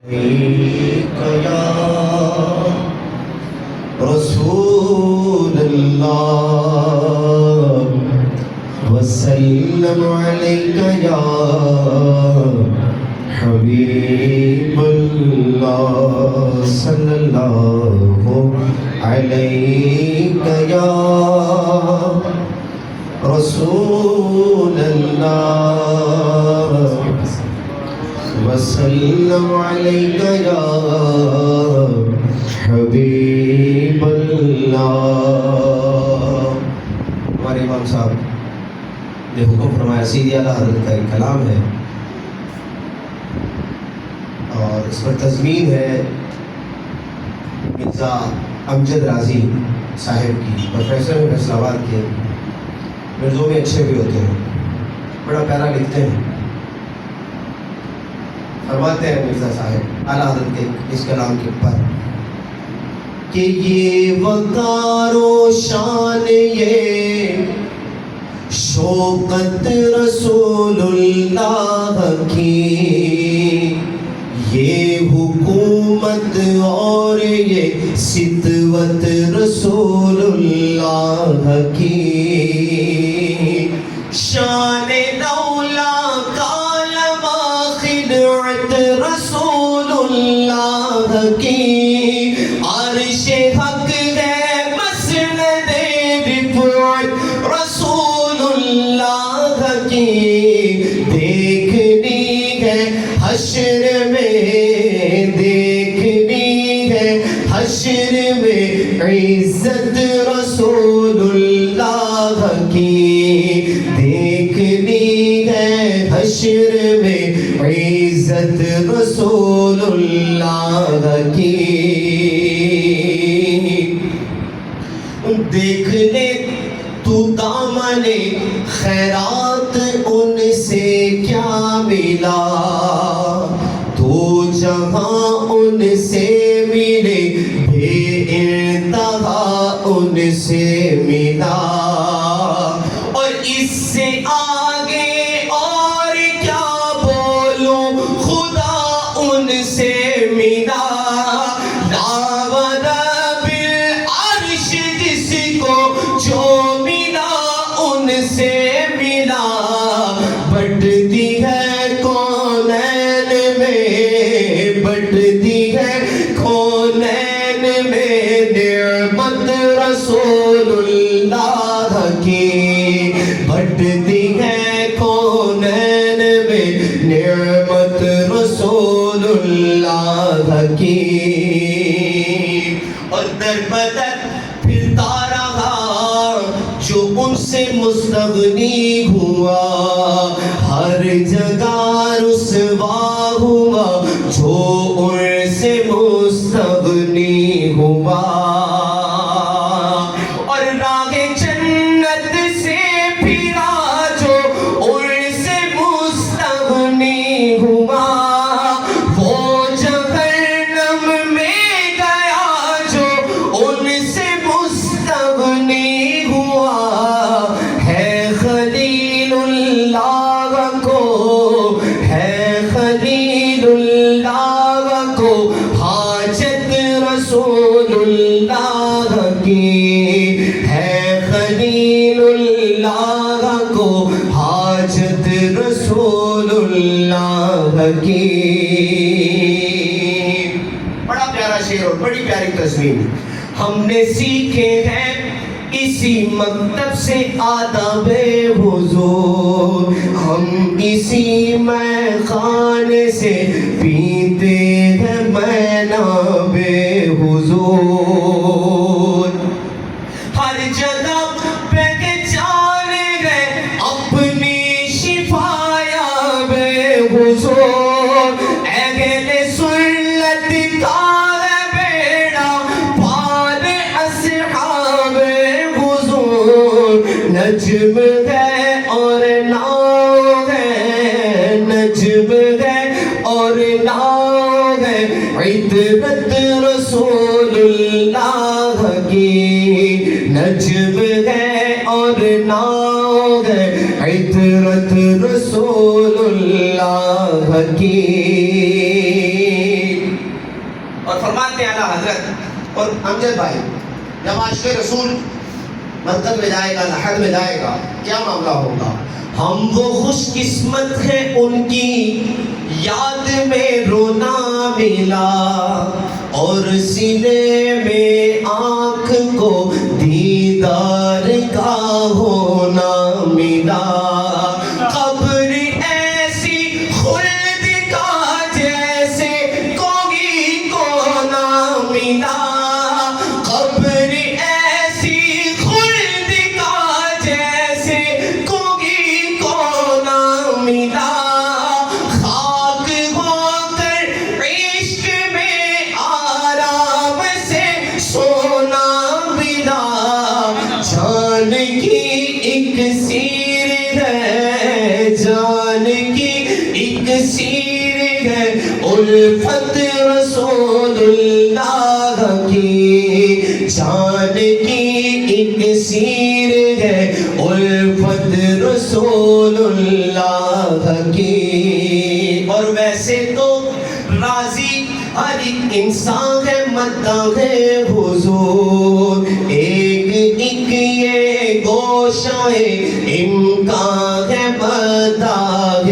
یا رسول اللہ وسلم علیک یا حبیب اللہ صلی اللہ علیک یا رسول اللہ وسلم علیک یا حبیب اللہ. ہمارے امام صاحب نے حکم فرمایا، سیدی اعلیٰ حضرت کا ایک کلام ہے اور اس پر تضمین ہے مرزا امجد راضی صاحب کی، پروفیسر ہیں فیصل آباد کے، مرزوں میں اچھے بھی ہوتے ہیں، بڑا پیارا لکھتے ہیں. فرماتے ہیں مرزا صاحب اعلیٰ حضرت کے اس کلام کے اوپر کہ یہ وقار و شان، یہ شوقت رسول اللہ کی، یہ حکومت اور یہ ستوت رسول اللہ کی، شان دولا کالم خدمت رسول اللہ کی، عرش حق ہے مسند رفعت رسول اللہ کی، دیکھنی ہے حشر میں، دیکھنی ہے حشر میں عزت رسول اللہ کی، دیکھنی ہے حشر میں عزت رسول اللہ کی. دیکھ لے تو دامن خیرات ان سے کیا ملا، تو جہاں ان سے ملے بے انتہا ان سے ملا، اور اس سے آگے اور کیا بولوں خدا ان سے ملا، جو ملا ان سے ملا، بٹتی ہے کونین میں، بٹتی ہے کونین میں نعمت رسول اللہ کی، بٹتی ہے کونین میں نعمت رسول اللہ کی. اور در بدر پھرتا رہا جو ان سے مستغنی ہوا، ہر جگہ رسوا ہوا جو ان سے مستغنی ہوا، اور راہ جنت سے پھرا جو ان سے مستغنی ہوا، وہ جہنم میں گیا جو ان سے مستغنی ہوا. ہے خلیل اللہ کو، ہے خلیل اللہ کو حاجت رسول اللہ کی، ہے خلیل اللہ کو حاجت رسول اللہ کی. بڑا پیارا شعر اور بڑی پیاری تضمین ہم نے سیکھے ہیں اسی مکتب سے آداب حضور، ہم اسی میں خانے سے پیتے ہیں میناب حضور. ہر جگہ پہچان ہے اپنی شفایاب حضور، اہل سنت کا ہے بیڑا پار اصحاب حضور. نجم ہے اور ناؤ ہے، نجم ہے اور ناؤ ہے عطرت رسول اللہ کی، نجم ہے اور ناؤ ہے عطرت رسول اللہ کی. فرماتے ہیں اعلیٰ حضرت اور امجد بھائی جب عاشق رسول مرکز میں جائے گا لحد میں جائے گا کیا معاملہ ہوگا؟ ہم وہ خوش قسمت ہیں ان کی یاد میں رونا ملا اور سینے میں آنکھ کو دیدار کا ہونا ملا قبر ایسی خلد کا جیسے کوئی کو نہ ملا قبر ایسی خلد کا جیسے کوئی کو نہ ملا خاک ہو کر عشق میں آرام سے سونا ملا جان کی ایک سیر ہے جان کی ایک سیر ہے الفت رسول اللہ کی جان کی ایک سیر ہے الفت رسول اللہ کی اور ویسے تو راضی ہر ایک انسان ہے مداح حضور ایک ایک یہ گوشہ امکان ہے مداح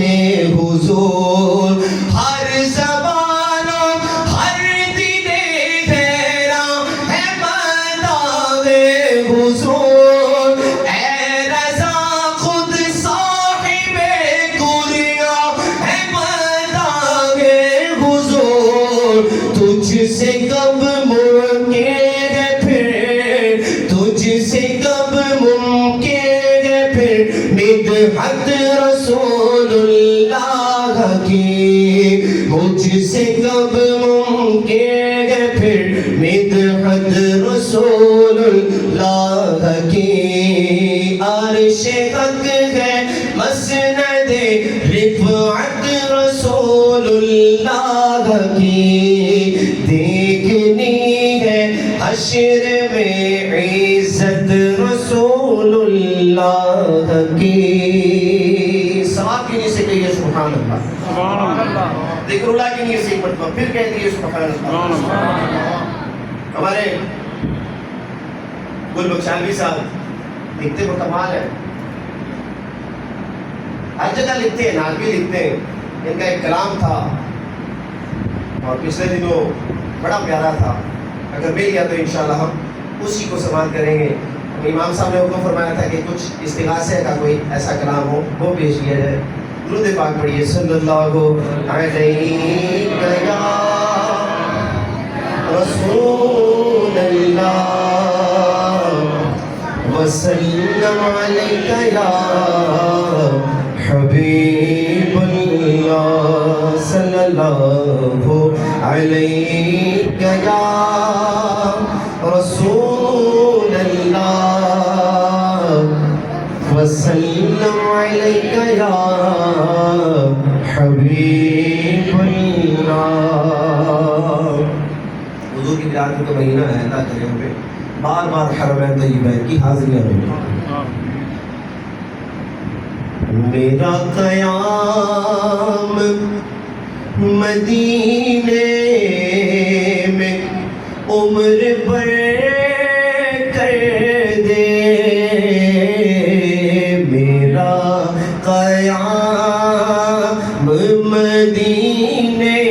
حضور ہر زبان و ہر دل حیران ہے مداح حضور اے رضا خود صاحب گریا ہے مداح حضور تجھ سے کب ممکن ہے پھر تجھ سے کب ممکن ہے پھر مدحت رسول اللہ کی مجھ سے کب ممکن ہے پھر مدحت رسول اللہ کی عرش حق ہے مسند رفعت رسول اللہ کی دیکھنی ہے حشر میں عزت رسول اللہ کی سواب کی نیت سے کہیے سبحان اللہ ذکر اللہ کی نیت سے مرتبہ پھر کہہ دیئے سبحان اللہ ہمارے گل بخشالوی صاحب لکھتے وہ کمال ہے ہر جگہ لکھتے ہیں نعت بھی لکھتے ہیں ان کا ایک کلام تھا اور پچھلے دنوں بڑا پیارا تھا اگر مل گیا تو انشاءاللہ ہم اسی کو سماعت کریں گے امام صاحب نے حکم فرمایا تھا کہ کچھ استغاثے کا کوئی ایسا کلام ہو وہ پیش کیا جائے درود پاک پڑھیے صلی اللہ علیہ رسول اللہ وسلم علیکہ یا حبیب اللہ صلی اللہ علیکہ یا رسول اللہ وسلم علیکہ یا حبیب اللہ حضور کی ولادت کا مہینہ ہے اللہ کرے ہمیں بار بار حرمین طیبین کی حاضریاں میں میرا قیام مدینے میں عمر بھر کر دے میرا قیام مدینے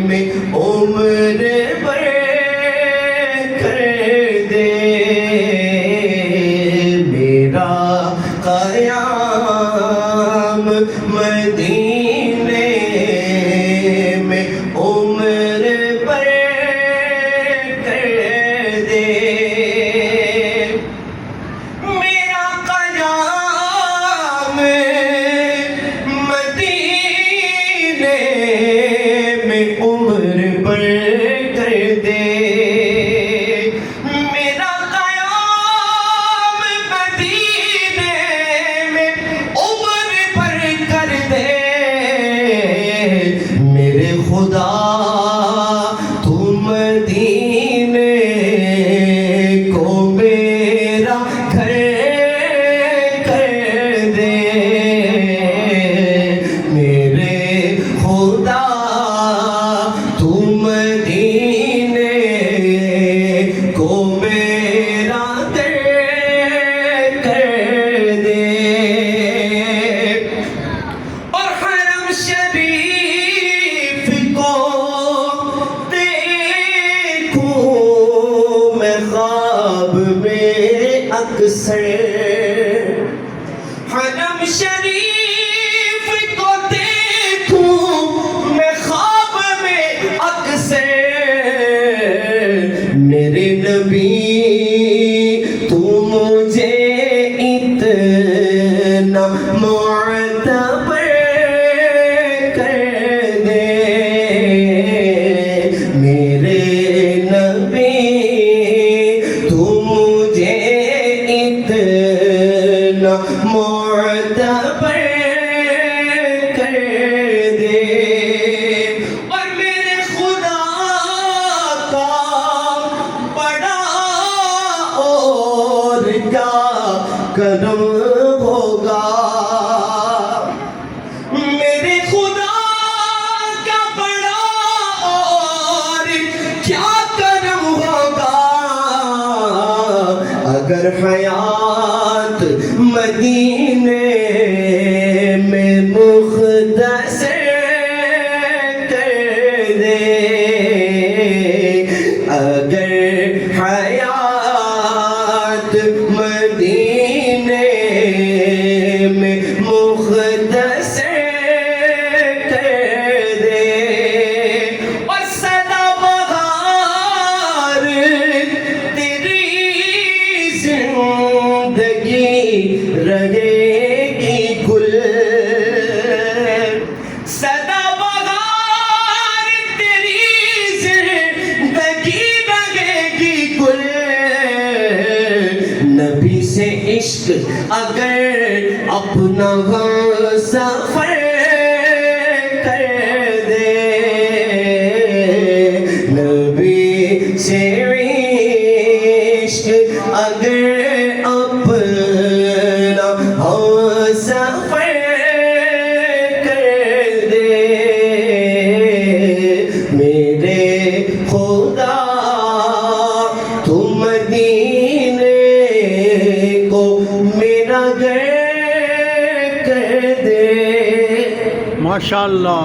میں عمر بھر کر دے میرا قیام مدینے میں عمر بھر کر دے میرا قیام مدینے میں عمر بھر کر دے میرا قیام مدینے میں عمر بھر کر دے شریف کو دیکھوں میں خواب میں اکثر میرے نبی تو مجھے اتنا معتبر کر دے میرے نبی تو مجھے اتنا معتبر کر دے اور میرے خدا کا بڑا اور کیا کرم ہوگا میرے خدا کا بڑا اور کیا کرم ہوگا اگر حیات مدینے میں مختصر کر دے اگر حیات مدینے میں مختصر کر دے اور سدا بہار تیری زندگی رہے گی گل سدا بہار تیری زندگی رہے گی گل نبی سے عشق اگر اپنا غم سفر کر دے نبی سے عشق اگر اپنا غم سفر کر دے میرے خدا تو مدینے کو میرا گھر کر دے ماشاءاللہ